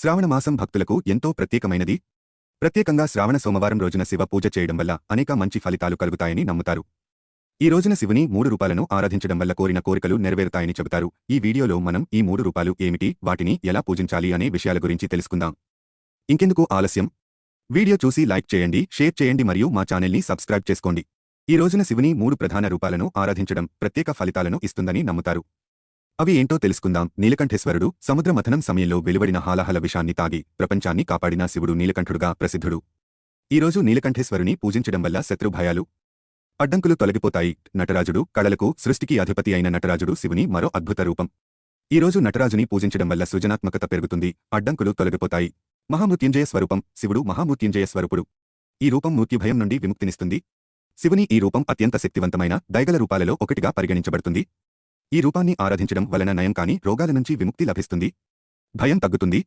శ్రావణమాసం భక్తులకు ఎంతో ప్రత్యేకమైనది. ప్రత్యేకంగా శ్రావణ సోమవారం రోజున శివ పూజ చేయడం వల్ల అనేక మంచి ఫలితాలు కలుగుతాయని నమ్ముతారు. ఈ రోజున శివుని 3 రూపాలను ఆరాధించడం వల్ల కోరిన కోరికలు నెరవేరుతాయని చెబుతారు. ఈ వీడియోలో మనం ఈ 3 రూపాలు ఏమిటి, వాటిని ఎలా పూజించాలి అనే విషయాల గురించి తెలుసుకుందాం. ఇంకెందుకు ఆలస్యం? వీడియో చూసి లైక్ చేయండి, షేర్ చేయండి మరియు మా ఛానల్ని సబ్స్క్రైబ్ చేసుకోండి. ఈ రోజున శివుని 3 ప్రధాన రూపాలను ఆరాధించడం ప్రత్యేక ఫలితాలను ఇస్తుందని నమ్ముతారు. అవి ఏంటో తెలుసుకుందాం. నీలకంఠేశ్వరుడు సముద్ర మథనం సమయంలో వెలువడిన హాలాహల విషాన్ని తాగి ప్రపంచాన్ని కాపాడిన శివుడు నీలకంఠుడుగా ప్రసిద్ధుడు. ఈ రోజు నీలకంఠేశ్వరుని పూజించడం వల్ల శత్రు భయాలు, అడ్డంకులు తొలగిపోతాయి. నటరాజుడు కళలకు, సృష్టికి అధిపతి అయిన నటరాజుడు శివుని మరో అద్భుత రూపం. ఈ రోజు నటరాజుని పూజించడం వల్ల సృజనాత్మకత పెరుగుతుంది, అడ్డంకులు తొలగిపోతాయి. మహామృత్యుంజయ స్వరూపం. శివుడు మహామృత్యుంజయ స్వరూపుడు. ఈ రూపం మృత్యుభయం నుండి విముక్తినిస్తుంది. శివుని ఈ రూపం అత్యంత శక్తివంతమైన దైగల రూపాలలో ఒకటిగా పరిగణించబడుతుంది. ఈ రూపాన్ని ఆరాధించడం వలన నయం కాని రోగాల నుంచి విముక్తి లభిస్తుంది, భయం తగ్గుతుంది,